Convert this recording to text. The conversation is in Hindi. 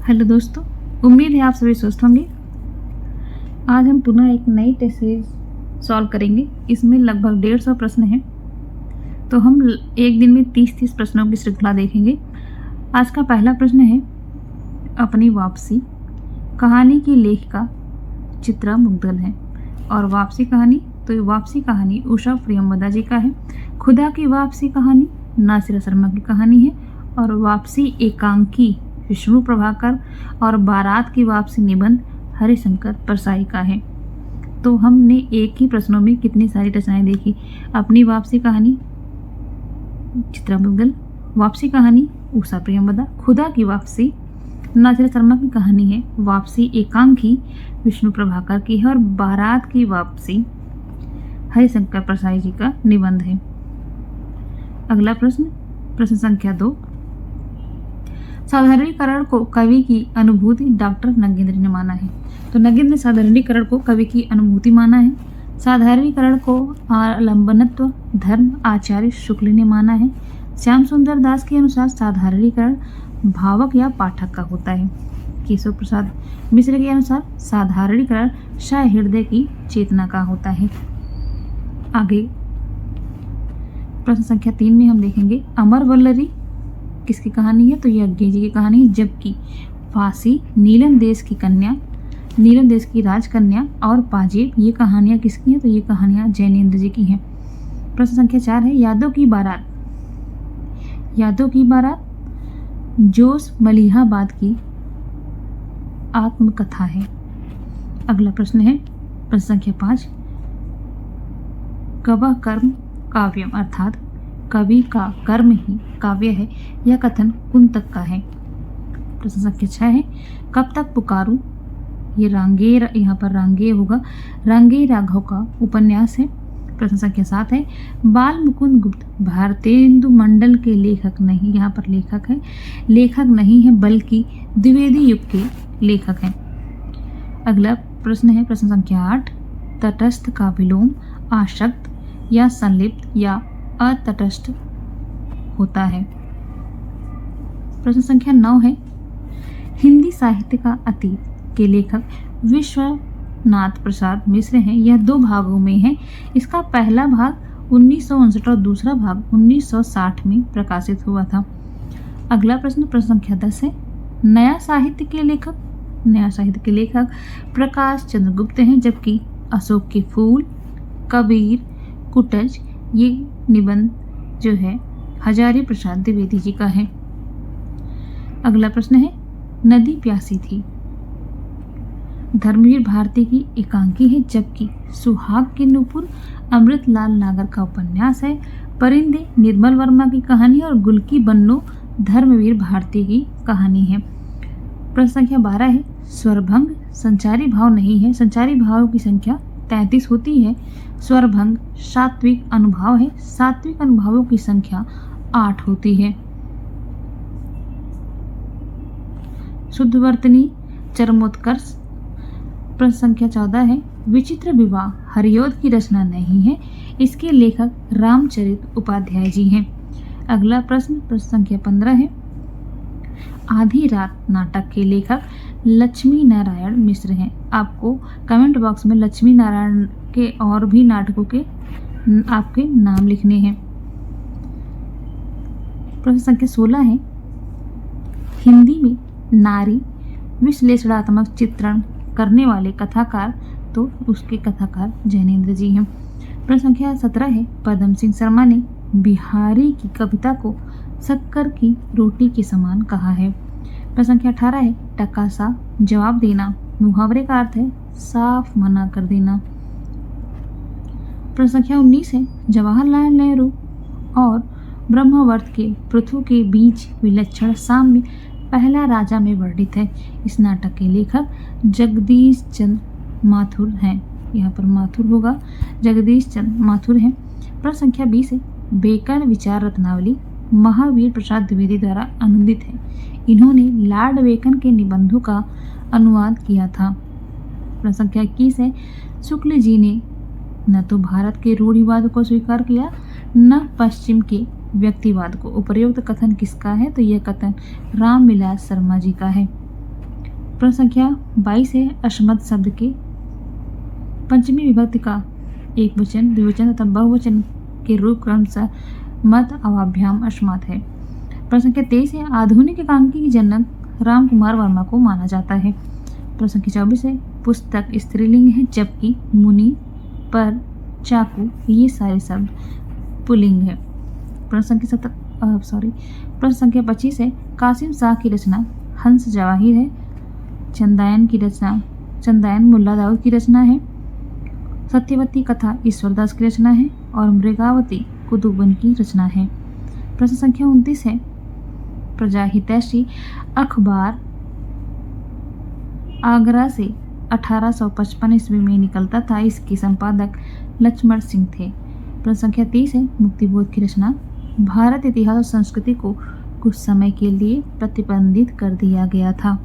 हेलो दोस्तों, उम्मीद है आप सभी स्वस्थ होंगे। आज हम पुनः एक नई टेस्ट सीरीज सॉल्व करेंगे। इसमें लगभग 150 प्रश्न हैं, तो हम एक दिन में 30-30 प्रश्नों की श्रृंखला देखेंगे। आज का पहला प्रश्न है, अपनी वापसी। कहानी की लेखिका चित्रा मुग्गल है और वापसी कहानी, तो ये वापसी कहानी उषा प्रियंवदा जी का है। खुदा की वापसी कहानी नासिर शर्मा की कहानी है और वापसी एकांकी विष्णु प्रभाकर और बारात की वापसी निबंध हरिशंकर परसाई का है। तो हमने एक ही प्रश्नों में कितनी सारी रचनाएं देखी। अपनी वापसी कहानी चित्रा मुग्गल, वापसी कहानी उषा प्रियंवदा, खुदा की वापसी नासिर शर्मा की कहानी है, वापसी एकांकी विष्णु प्रभाकर की है और बारात की वापसी हरिशंकर परसाई जी का निबंध है। अगला प्रश्न, प्रश्न संख्या 2। साधारणीकरण को कवि की अनुभूति डॉक्टर नगेंद्र ने माना है। तो नगेंद्र ने साधारणीकरण को कवि की अनुभूति माना है। साधारणीकरण को आलंबनत्व धर्म आचार्य शुक्ल ने माना है। श्याम सुंदर दास के अनुसार साधारणीकरण भावक या पाठक का होता है। केशव प्रसाद मिश्र के अनुसार साधारणीकरण सहृदय की चेतना का होता है। आगे प्रश्न संख्या 3 में हम देखेंगे, अमर वल्लरी किसकी कहानी है। तो यह अज्ञे जी की कहानी है। जबकि फांसी नीलम देश की कन्या, नीलम देश की राजकन्या और पाजेब, ये कहानियाँ किसकी हैं। तो ये कहानियाँ जैनेन्द्र जी की हैं। प्रश्न संख्या 4 है, यादों की बारात। यादों की बारात जोश मलिहाबाद की आत्मकथा है। अगला प्रश्न है, प्रश्न संख्या 5, कवः कर्म काव्यम, अर्थात कवि का कर्म ही काव्य है, यह कथन कुंतक का है। प्रश्न संख्या 6 है, कब तक पुकारूं, ये रांगे, यहाँ पर रांगे होगा, रांगे राघव का उपन्यास है। प्रश्न संख्या 7 है, बाल मुकुंद गुप्त भारतेंदु मंडल के लेखक नहीं, यहाँ पर लेखक है, लेखक नहीं है बल्कि द्विवेदी युग के लेखक हैं। अगला प्रश्न है, प्रश्न संख्या 8, तटस्थ का विलोम आशक्त या संलिप्त या अतटस्थ होता है। प्रश्न संख्या 9 है, हिंदी साहित्य का अतीत के लेखक विश्वनाथ प्रसाद मिश्र हैं। यह 2 भागों में है। इसका पहला भाग 1959 और दूसरा भाग 1960 में प्रकाशित हुआ था। अगला प्रश्न, प्रश्न संख्या 10 है, नया साहित्य के लेखक। नया साहित्य के लेखक प्रकाश चंद्र गुप्त हैं। जबकि अशोक के फूल, कबीर, कुटज, ये निबंध जो है हजारी प्रसाद द्विवेदी जी का है। अगला प्रश्न है, नदी प्यासी थी धर्मवीर भारती की एकांकी है। जबकि सुहाग के नूपुर अमृतलाल नागर का उपन्यास है। परिंदे निर्मल वर्मा की कहानी और गुल की बन्नो धर्मवीर भारती की कहानी है। प्रश्न संख्या 12 है, स्वरभंग संचारी भाव नहीं है। संचारी भाव की संख्या 33 होती है। स्वरभंग सात्विक अनुभाव है। सात्विक अनुभावों की संख्या 8 होती है। शुद्धवर्तनी चरमोत्कर्ष। प्रश्न संख्या 14 है, विचित्र विवाह हरियोध की रचना नहीं है। इसके लेखक रामचरित उपाध्याय जी हैं। अगला प्रश्न, प्रश्न संख्या 15 है, आधी रात नाटक के लेखक लक्ष्मी नारायण मिश्र हैं। आपको कमेंट बॉक्स में लक्ष्मी नारायण के और भी नाटकों के आपके नाम लिखने हैं। प्रश्न संख्या 16 है, हिंदी में नारी विश्लेषणात्मक चित्रण करने वाले कथाकार, तो उसके कथाकार जैनेन्द्र जी हैं। प्रश्न संख्या 17 है, पदम सिंह शर्मा ने बिहारी की कविता को शक्कर की रोटी के समान कहा है। प्रश्न संख्या 18 है, टका सा जवाब देना मुहावरे का अर्थ है साफ मना कर देना। प्रश्न संख्या 19 है, जवाहरलाल नेहरू और ब्रह्मावर्त के पृथु के बीच विलक्षण साम्य पहला राजा में वर्णित है। इस नाटक के लेखक जगदीश चंद्र माथुर हैं। यहाँ पर माथुर होगा, जगदीश चंद्र माथुर हैं। प्रश्न संख्या 20 है, बेकन विचार रत्नावली महावीर प्रसाद द्विवेदी द्वारा अनुदित है। इन्होंने लॉर्ड बेकन के निबंधों का अनुवाद किया था। प्रश्न संख्या 21 है, शुक्ल जी ने न तो भारत के रूढ़िवाद को स्वीकार किया न पश्चिम के व्यक्तिवाद को। उपर्युक्त कथन किसका है। तो यह कथन रामविलास शर्मा जी का है। प्रश्न संख्या 22 है अश्मत शब्द के पंचमी विभक्ति का एक वचन, द्विवचन तथा बहुवचन के रूप क्रमशः मत अवाभ्याम अश्मत है। प्रश्न संख्या 23 है आधुनिक एकांकी के जनक राम कुमार वर्मा को माना जाता है। प्रश्न संख्या 24 है पुस्तक स्त्रीलिंग है जबकि मुनि, पर, चाकू ये सारे शब्द पुल्लिंग है। प्रश्न संख्या 25 है कासिम शाह की रचना हंस जवाहिर है। चंदायन मुल्ला दाऊद की रचना है। सत्यवती कथा ईश्वरदास की रचना है और मृगावती कुतुबन की रचना है। प्रश्न संख्या 29 है प्रजाहितैषी अखबार आगरा से 1855 ईस्वी में निकलता था, इसके संपादक लक्ष्मण सिंह थे। प्रश्न संख्या 30 है मुक्तिबोध की रचना भारत इतिहास और संस्कृति को कुछ समय के लिए प्रतिबंधित कर दिया गया था।